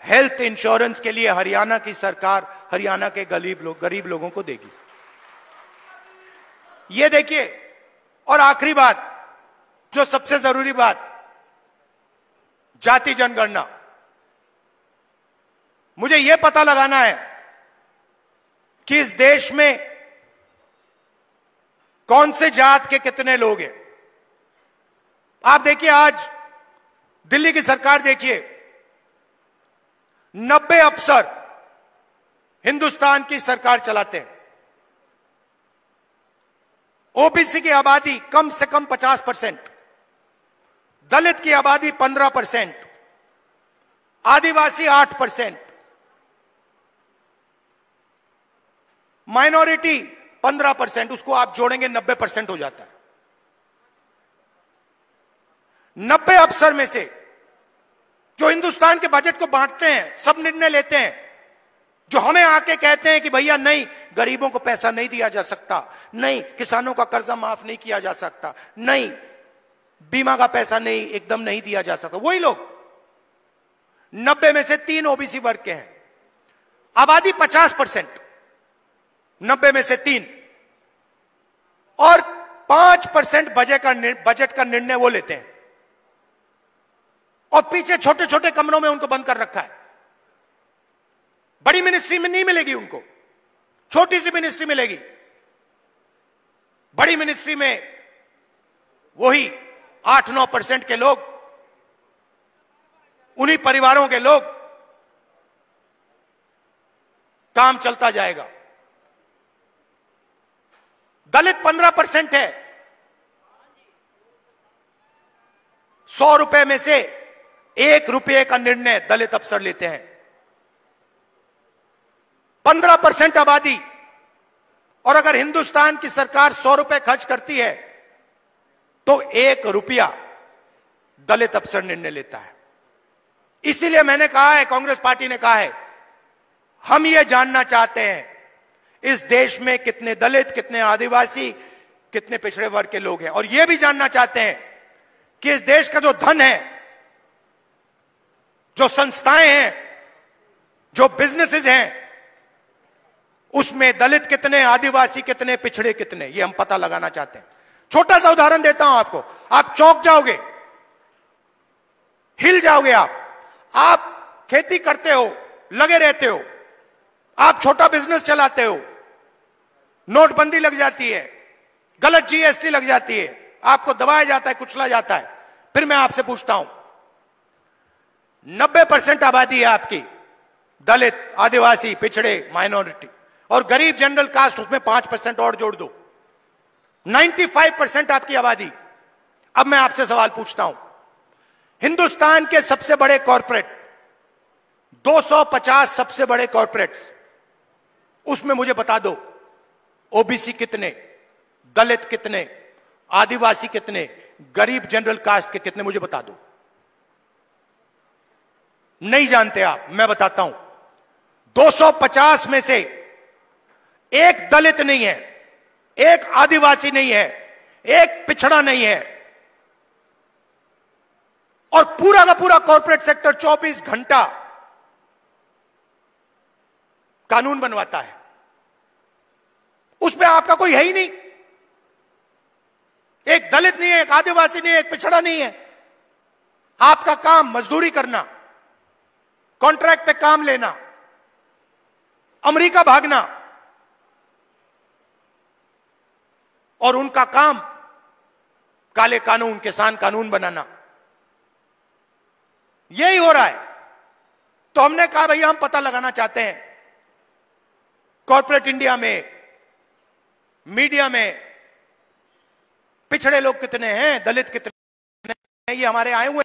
हेल्थ इंश्योरेंस के लिए हरियाणा की सरकार हरियाणा के गरीब लोगों को देगी। ये देखिए, और आखिरी बात, जो सबसे जरूरी बात, जाति जनगणना। मुझे यह पता लगाना है कि इस देश में कौन से जात के कितने लोग हैं। आप देखिए, आज दिल्ली की सरकार देखिए, 90 अफसर हिंदुस्तान की सरकार चलाते हैं। ओबीसी की आबादी कम से कम 50%, दलित की आबादी 15%, आदिवासी 8%, माइनॉरिटी 15%, उसको आप जोड़ेंगे 90% हो जाता है। 90 अफसर में से जो हिंदुस्तान के बजट को बांटते हैं, सब निर्णय लेते हैं, जो हमें आके कहते हैं कि भैया नहीं, गरीबों को पैसा नहीं दिया जा सकता, नहीं किसानों का कर्जा माफ नहीं किया जा सकता, नहीं बीमा का पैसा नहीं एकदम नहीं दिया जा सकता, वही लोग 90 में से 3 ओबीसी वर्ग के हैं। आबादी 50%, 90 में से 3, और 5% बजट का निर्णय वो लेते हैं, और पीछे छोटे छोटे कमरों में उनको बंद कर रखा है। बड़ी मिनिस्ट्री में नहीं मिलेगी उनको, छोटी सी मिनिस्ट्री मिलेगी। बड़ी मिनिस्ट्री में वही 8-9% के लोग, उन्हीं परिवारों के लोग, काम चलता जाएगा। दलित 15% है, 100 रुपए में से 1 रुपये का निर्णय दलित अफसर लेते हैं। 15% आबादी, और अगर हिंदुस्तान की सरकार 100 रुपए खर्च करती है तो 1 रुपया दलित अफसर निर्णय लेता है। इसीलिए मैंने कहा है, कांग्रेस पार्टी ने कहा है, हम ये जानना चाहते हैं इस देश में कितने दलित, कितने आदिवासी, कितने पिछड़े वर्ग के लोग हैं, और यह भी जानना चाहते हैं कि इस देश का जो धन है, जो संस्थाएं हैं, जो बिजनेसेस हैं, उसमें दलित कितने, आदिवासी कितने, पिछड़े कितने, ये हम पता लगाना चाहते हैं। छोटा सा उदाहरण देता हूं आपको, आप चौंक जाओगे, हिल जाओगे। आप खेती करते हो, लगे रहते हो, आप छोटा बिजनेस चलाते हो, नोटबंदी लग जाती है, गलत जीएसटी लग जाती है, आपको दबाया जाता है, कुचला जाता है। फिर मैं आपसे पूछता हूं, 90% आबादी है आपकी, दलित, आदिवासी, पिछड़े, माइनॉरिटी, और गरीब जनरल कास्ट, उसमें 5% और जोड़ दो, 95% आपकी आबादी। अब मैं आपसे सवाल पूछता हूं, हिंदुस्तान के सबसे बड़े कॉर्पोरेट, 250 सबसे बड़े कॉर्पोरेट्स, उसमें मुझे बता दो ओबीसी कितने, दलित कितने, आदिवासी कितने, गरीब जनरल कास्ट के कितने, मुझे बता दो। नहीं जानते आप, मैं बताता हूं। 250 में से 1 दलित नहीं है, 1 आदिवासी नहीं है, 1 पिछड़ा नहीं है, और पूरा का पूरा कॉर्पोरेट सेक्टर 24 घंटा कानून बनवाता है। उसमें आपका कोई है ही नहीं, 1 दलित नहीं है, 1 आदिवासी नहीं है, 1 पिछड़ा नहीं है। आपका काम मजदूरी करना, कॉन्ट्रैक्ट पे काम लेना, अमेरिका भागना, और उनका काम काले कानून, किसान कानून बनाना। यही हो रहा है। तो हमने कहा भैया हम पता लगाना चाहते हैं कॉर्पोरेट इंडिया में, मीडिया में पिछड़े लोग कितने हैं, दलित कितने हैं, ये हमारे आए हुए।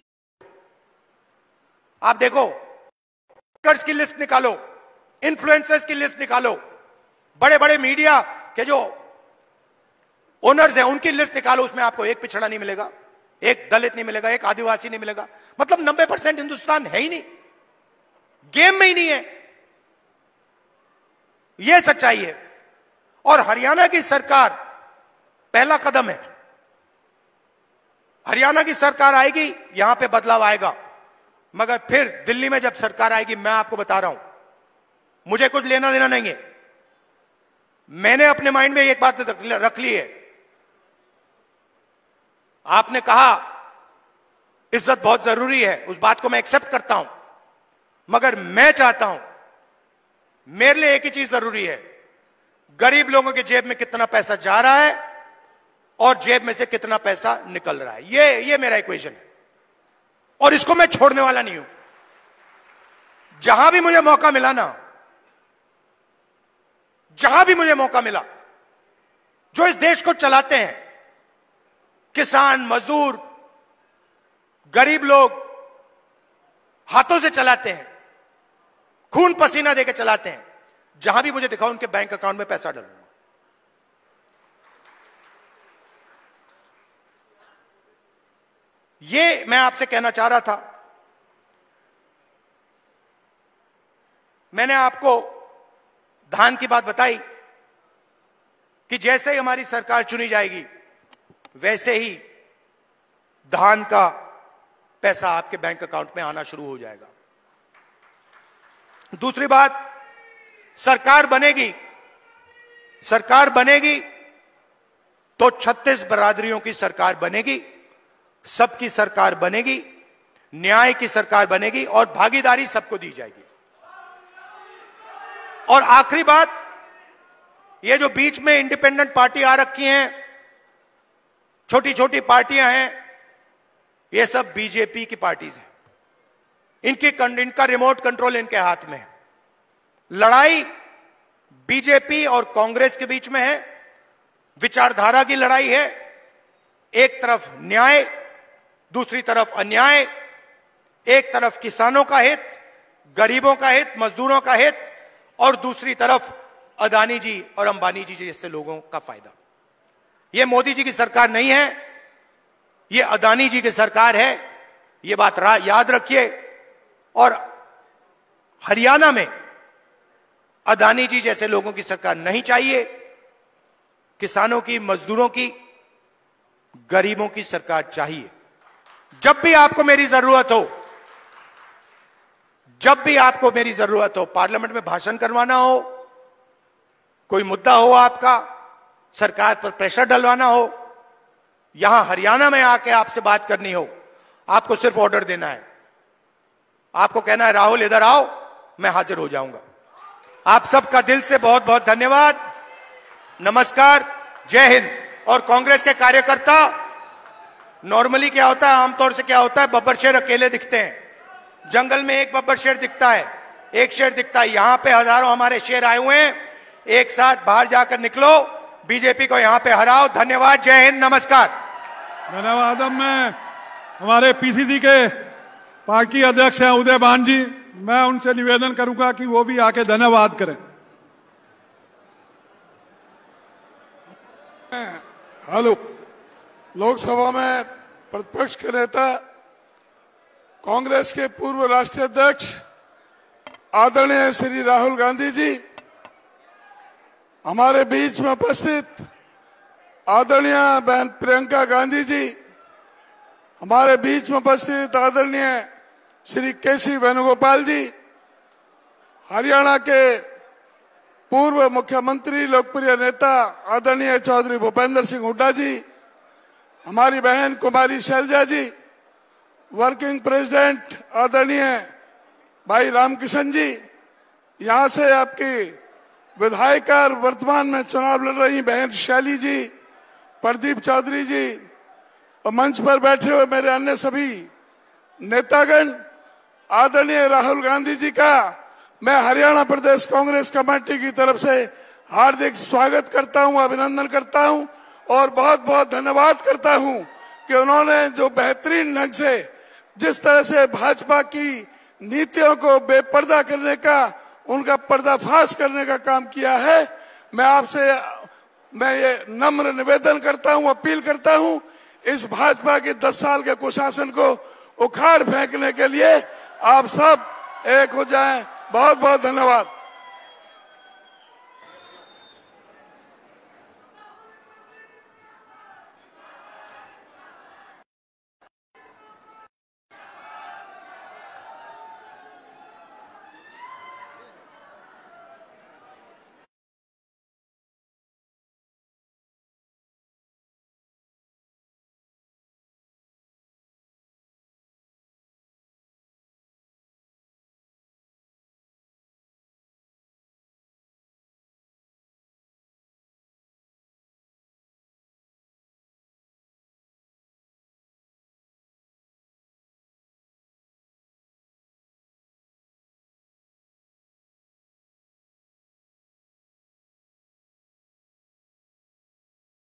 आप देखो, कर्ज की लिस्ट निकालो, इन्फ्लुएंसर्स की लिस्ट निकालो, बड़े बड़े मीडिया के जो ओनर्स हैं उनकी लिस्ट निकालो, उसमें आपको 1 पिछड़ा नहीं मिलेगा, 1 दलित नहीं मिलेगा, 1 आदिवासी नहीं मिलेगा। मतलब 90% हिंदुस्तान है ही नहीं। गेम में ही नहीं है। यह सच्चाई है। और हरियाणा की सरकार पहला कदम है। हरियाणा की सरकार आएगी, यहां पे बदलाव आएगा। मगर फिर दिल्ली में जब सरकार आएगी, मैं आपको बता रहा हूं, मुझे कुछ लेना देना नहीं है। मैंने अपने माइंड में एक बात रख ली है। आपने कहा इज्जत बहुत जरूरी है, उस बात को मैं एक्सेप्ट करता हूं। मगर मैं चाहता हूं, मेरे लिए एक ही चीज जरूरी है, गरीब लोगों के जेब में कितना पैसा जा रहा है और जेब में से कितना पैसा निकल रहा है। ये मेरा इक्वेशन है और इसको मैं छोड़ने वाला नहीं हूं। जहां भी मुझे मौका मिला ना, जहां भी मुझे मौका मिला, जो इस देश को चलाते हैं, किसान, मजदूर, गरीब लोग हाथों से चलाते हैं, खून पसीना देकर चलाते हैं, जहां भी मुझे दिखाओ उनके बैंक अकाउंट में पैसा डालूंगा। ये मैं आपसे कहना चाह रहा था। मैंने आपको धान की बात बताई कि जैसे ही हमारी सरकार चुनी जाएगी, वैसे ही धान का पैसा आपके बैंक अकाउंट में आना शुरू हो जाएगा। दूसरी बात, सरकार बनेगी तो 36 बरादरियों की सरकार बनेगी, सबकी सरकार बनेगी, न्याय की सरकार बनेगी और भागीदारी सबको दी जाएगी। और आखिरी बात, ये जो बीच में इंडिपेंडेंट पार्टी आ रखी हैं, छोटी छोटी पार्टियां हैं, ये सब बीजेपी की पार्टीज हैं। इनका रिमोट कंट्रोल इनके हाथ में है। लड़ाई बीजेपी और कांग्रेस के बीच में है, विचारधारा की लड़ाई है। एक तरफ न्याय, दूसरी तरफ अन्याय। एक तरफ किसानों का हित, गरीबों का हित, मजदूरों का हित, और दूसरी तरफ अदानी जी और अंबानी जी जैसे लोगों का फायदा। यह मोदी जी की सरकार नहीं है, यह अदानी जी की सरकार है। यह बात याद रखिए। और हरियाणा में अदानी जी जैसे लोगों की सरकार नहीं चाहिए। किसानों की, मजदूरों की, गरीबों की सरकार चाहिए। जब भी आपको मेरी जरूरत हो, पार्लियामेंट में भाषण करवाना हो, कोई मुद्दा हो आपका, सरकार पर प्रेशर डलवाना हो, यहां हरियाणा में आके आपसे बात करनी हो, आपको सिर्फ ऑर्डर देना है। आपको कहना है राहुल इधर आओ, मैं हाजिर हो जाऊंगा। आप सबका दिल से बहुत बहुत धन्यवाद। नमस्कार, जय हिंद। और कांग्रेस के कार्यकर्ता, नॉर्मली क्या होता है, आमतौर से क्या होता है, बब्बर शेर अकेले दिखते हैं। जंगल में एक बब्बर शेर दिखता है, एक शेर दिखता है। यहां पे हजारों हमारे शेर आए हुए हैं। एक साथ बाहर जाकर निकलो, बीजेपी को यहां पे हराओ। धन्यवाद, जय हिंद, नमस्कार। धन्यवाद। मैं हमारे पीसीसी के पार्टी अध्यक्ष हैं उदयभान जी, मैं उनसे निवेदन करूंगा कि वो भी आके धन्यवाद करें। हेलो, लोकसभा में प्रतिपक्ष के नेता, कांग्रेस के पूर्व राष्ट्रीय अध्यक्ष आदरणीय श्री राहुल गांधी जी, हमारे बीच में उपस्थित आदरणीय बहन प्रियंका गांधी जी, हमारे बीच में उपस्थित आदरणीय श्री केसी वेणुगोपाल जी, हरियाणा के पूर्व मुख्यमंत्री, लोकप्रिय नेता आदरणीय चौधरी भूपेंद्र सिंह हुड्डा जी, हमारी बहन कुमारी शैलजा जी, वर्किंग प्रेसिडेंट आदरणीय भाई रामकिशन जी, यहां से आपकी विधायिका और वर्तमान में चुनाव लड़ रही बहन शैली जी, प्रदीप चौधरी जी, और मंच पर बैठे हुए मेरे अन्य सभी नेतागण, आदरणीय राहुल गांधी जी का मैं हरियाणा प्रदेश कांग्रेस कमेटी की तरफ से हार्दिक स्वागत करता हूं, अभिनंदन करता हूं और बहुत बहुत धन्यवाद करता हूं कि उन्होंने जो बेहतरीन ढंग से जिस तरह से भाजपा की नीतियों को बेपर्दा करने का, उनका पर्दाफाश करने का काम किया है। मैं ये नम्र निवेदन करता हूं, अपील करता हूं, इस भाजपा के 10 साल के कुशासन को उखाड़ फेंकने के लिए आप सब एक हो जाएं। बहुत बहुत धन्यवाद।